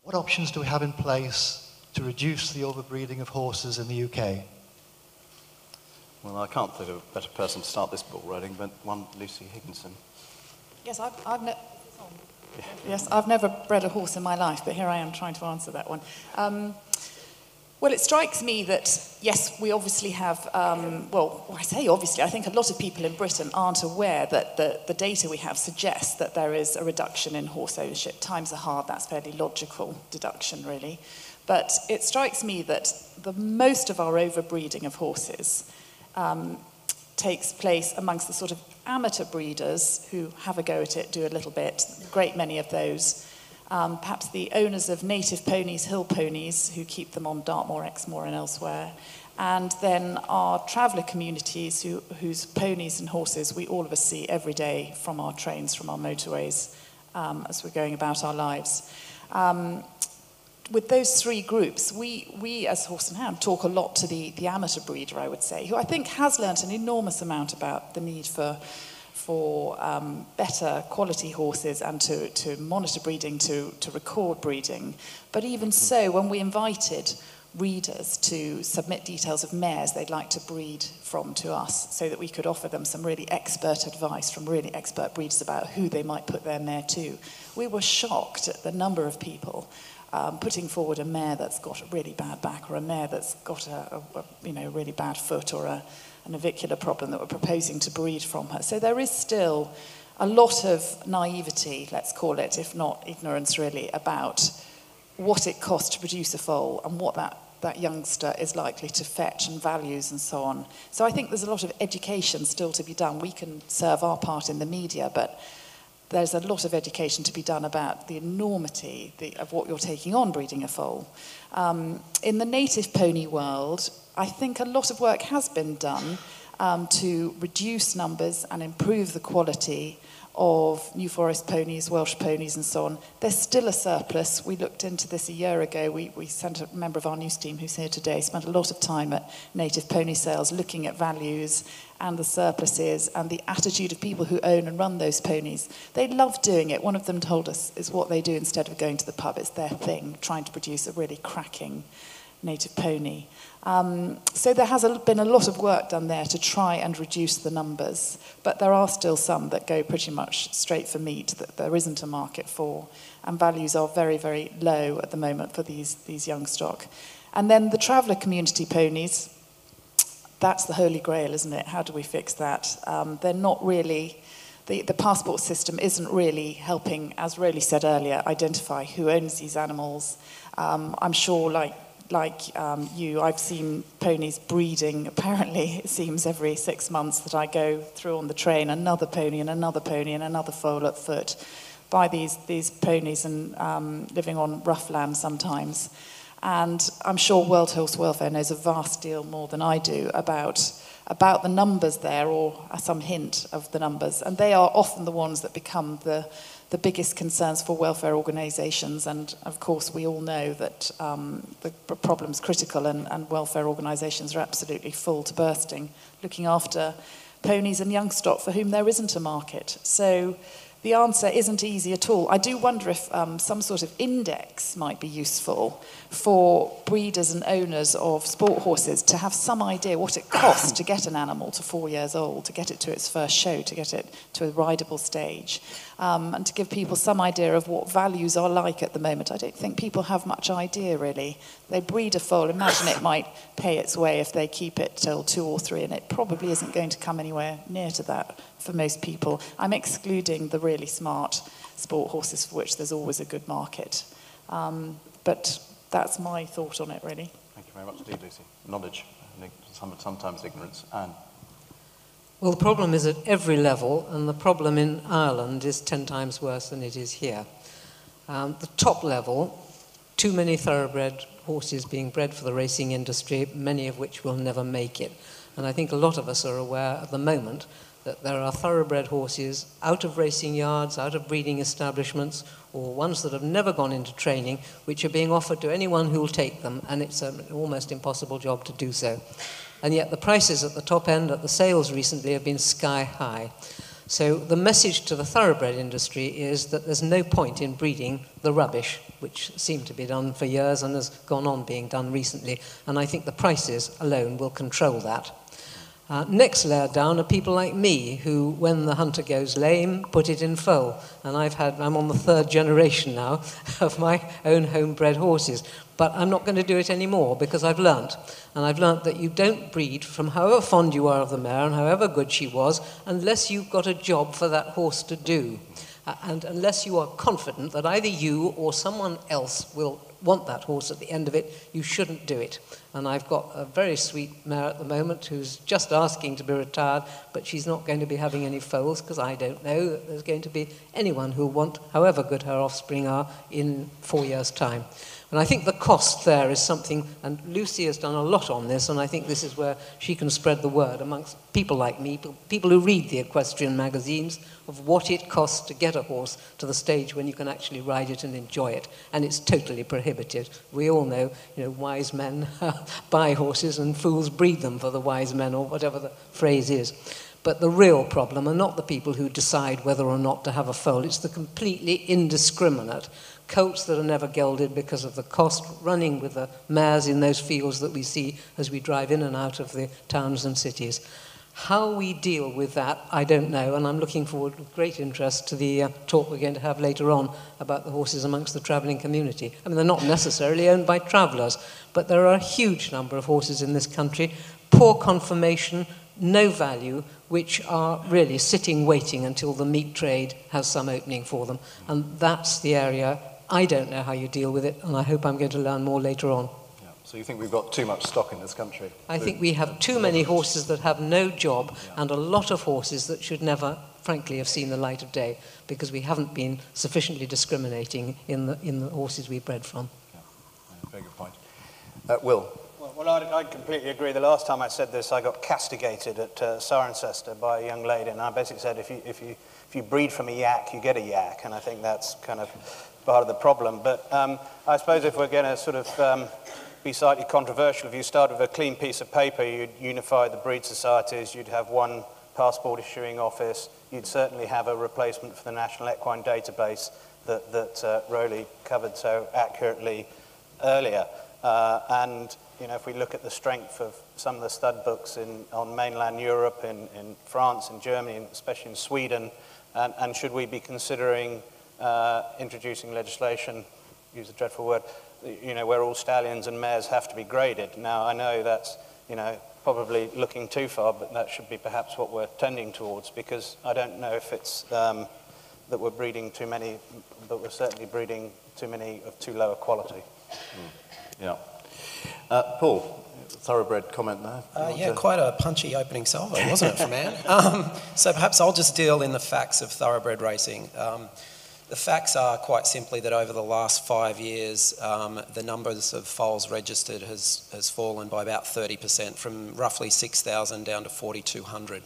what options do we have in place to reduce the overbreeding of horses in the UK? Well, I can't think of a better person to start this ball rolling than one Lucy Higginson. Yes, I've never bred a horse in my life, but here I am trying to answer that one. Well, it strikes me that, yes, we obviously have, well, I say obviously, I think a lot of people in Britain aren't aware that the data we have suggests that there is a reduction in horse ownership. Times are hard, that's fairly logical deduction, really. But it strikes me that the most of our overbreeding of horses takes place amongst the sort of amateur breeders who have a go at it, do a little bit, a great many of those. Perhaps the owners of native ponies, hill ponies, who keep them on Dartmoor, Exmoor and elsewhere. And then our traveller communities whose ponies and horses we all of us see every day from our trains, from our motorways, as we're going about our lives. With those three groups, we as Horse and Hound talk a lot to the amateur breeder, I would say, who I think has learnt an enormous amount about the need for better quality horses and to monitor breeding, to record breeding. But even so, when we invited readers to submit details of mares they'd like to breed from to us so that we could offer them some really expert advice from really expert breeders about who they might put their mare to, we were shocked at the number of people putting forward a mare that's got a really bad back or a mare that's got a really bad foot or a navicular problem that we're proposing to breed from her. So there is still a lot of naivety, let's call it, if not ignorance really, about what it costs to produce a foal and what that youngster is likely to fetch and values and so on. So I think there's a lot of education still to be done. We can serve our part in the media, but there's a lot of education to be done about the enormity of what you're taking on breeding a foal. In the native pony world, I think a lot of work has been done to reduce numbers and improve the quality of New Forest ponies, Welsh ponies and so on. There's still a surplus. We looked into this a year ago. We sent a member of our news team who's here today, spent a lot of time at native pony sales looking at values and the surpluses and the attitude of people who own and run those ponies. They love doing it. One of them told us is what they do instead of going to the pub. It's their thing, trying to produce a really cracking native pony. So there has been a lot of work done there to try and reduce the numbers, but there are still some that go pretty much straight for meat that there isn't a market for, and values are very, very low at the moment for these young stock. And then the traveller community ponies, that's the holy grail, isn't it? How do we fix that? They're not really... The passport system isn't really helping, as Rowley said earlier, identify who owns these animals. I'm sure, like you, I've seen ponies breeding, apparently, it seems, every 6 months that I go through on the train, another pony and another pony and another foal at foot, by these ponies and living on rough land sometimes. And I'm sure World Horse Welfare knows a vast deal more than I do about the numbers there, or some hint of the numbers. And they are often the ones that become the biggest concerns for welfare organisations. And of course, we all know that the problem's critical, and welfare organisations are absolutely full to bursting, looking after ponies and young stock for whom there isn't a market. So the answer isn't easy at all. I do wonder if some sort of index might be useful for breeders and owners of sport horses to have some idea what it costs to get an animal to 4 years old, to get it to its first show, to get it to a rideable stage, and to give people some idea of what values are like at the moment. I don't think people have much idea, really. They breed a foal, imagine it might pay its way if they keep it till 2 or 3, and it probably isn't going to come anywhere near to that for most people. I'm excluding the really smart sport horses for which there's always a good market. But that's my thought on it, really. Thank you very much indeed, Lucy. Knowledge, sometimes ignorance. Anne? Well, the problem is at every level, and the problem in Ireland is 10 times worse than it is here. The top level, too many thoroughbred horses being bred for the racing industry, many of which will never make it. And I think a lot of us are aware at the moment that there are thoroughbred horses out of racing yards, out of breeding establishments, or ones that have never gone into training, which are being offered to anyone who will take them, and it's an almost impossible job to do so. And yet the prices at the top end, at the sales recently, have been sky high. So the message to the thoroughbred industry is that there's no point in breeding the rubbish, which seemed to be done for years and has gone on being done recently. And I think the prices alone will control that. Next layer down are people like me who, when the hunter goes lame, put it in foal. And I'm on the 3rd generation now of my own homebred horses. But I'm not going to do it anymore because I've learnt. And I've learnt that you don't breed from however fond you are of the mare and however good she was unless you've got a job for that horse to do. And unless you are confident that either you or someone else will want that horse at the end of it, you shouldn't do it. And I've got a very sweet mare at the moment who's just asking to be retired, but she's not going to be having any foals because I don't know that there's going to be anyone who'll want, however good her offspring are, in 4 years' time. And I think the cost there is something, and Lucy has done a lot on this, and I think this is where she can spread the word amongst people like me, people who read the equestrian magazines, of what it costs to get a horse to the stage when you can actually ride it and enjoy it. And it's totally prohibitive. We all know, wise men buy horses and fools breed them for the wise men, or whatever the phrase is. But the real problem are not the people who decide whether or not to have a foal. It's the completely indiscriminate colts that are never gelded because of the cost, running with the mares in those fields that we see as we drive in and out of the towns and cities. How we deal with that, I don't know, and I'm looking forward with great interest to the talk we're going to have later on about the horses amongst the travelling community. I mean, they're not necessarily owned by travellers, but there are a huge number of horses in this country, poor conformation, no value, which are really sitting waiting until the meat trade has some opening for them. And that's the area. I don't know how you deal with it, and I hope I'm going to learn more later on. Yeah. So you think we've got too much stock in this country? I think we have too many horses that have no job, and a lot of horses that should never, frankly, have seen the light of day because we haven't been sufficiently discriminating in the horses we bred from. Yeah. Very good point. Will? Well, I completely agree. The last time I said this, I got castigated at Cirencester by a young lady, and I basically said, if you breed from a yak, you get a yak, and I think that's kind of part of the problem. But I suppose if we're going to sort of be slightly controversial, if you start with a clean piece of paper, you'd unify the breed societies, you'd have one passport issuing office, you'd certainly have a replacement for the National Equine Database that Rowley covered so accurately earlier. And if we look at the strength of some of the stud books on mainland Europe, in France, in Germany, and especially in Sweden, and should we be considering introducing legislation, use a dreadful word, where all stallions and mares have to be graded? Now, I know that's, probably looking too far, but that should be perhaps what we're tending towards, because I don't know if it's that we're breeding too many, but we're certainly breeding too many of too low a quality. Yeah. Paul, thoroughbred comment there. Yeah, quite a punchy opening salvo, wasn't it, from Anne? So perhaps I'll just deal in the facts of thoroughbred racing. The facts are quite simply that over the last 5 years, the numbers of foals registered has fallen by about 30%, from roughly 6,000 down to 4,200.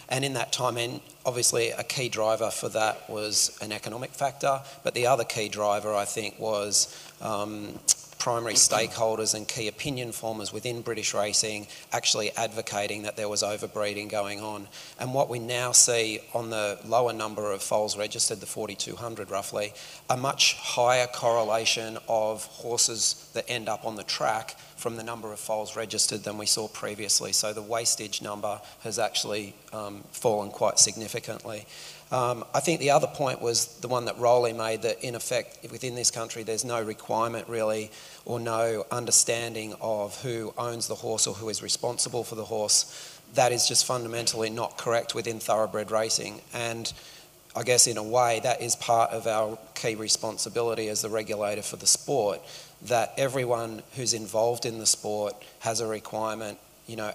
And in that time, and obviously a key driver for that was an economic factor, but the other key driver, I think, was primary stakeholders and key opinion formers within British racing actually advocating that there was overbreeding going on. And what we now see on the lower number of foals registered, the 4,200 roughly, a much higher correlation of horses that end up on the track from the number of foals registered than we saw previously. So the wastage number has actually fallen quite significantly. I think the other point was the one that Rowley made, that in effect within this country there's no requirement really, or no understanding of who owns the horse or who is responsible for the horse. That is just fundamentally not correct within thoroughbred racing, and I guess in a way that is part of our key responsibility as the regulator for the sport, that everyone who's involved in the sport has a requirement.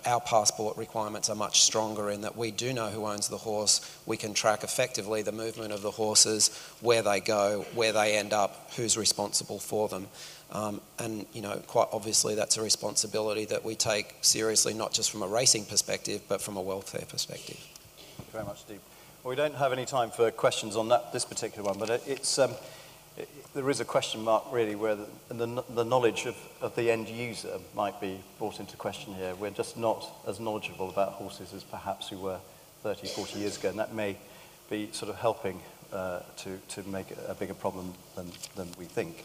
Our passport requirements are much stronger in that we do know who owns the horse. We can track effectively the movement of the horses, where they go, where they end up, who's responsible for them. And quite obviously that's a responsibility that we take seriously, not just from a racing perspective, but from a welfare perspective. Thank you very much, Steve. Well, we don't have any time for questions on this particular one, but there is a question mark really where the knowledge of the end user might be brought into question here. We're just not as knowledgeable about horses as perhaps we were 30, 40 years ago, and that may be sort of helping to make it a bigger problem than we think.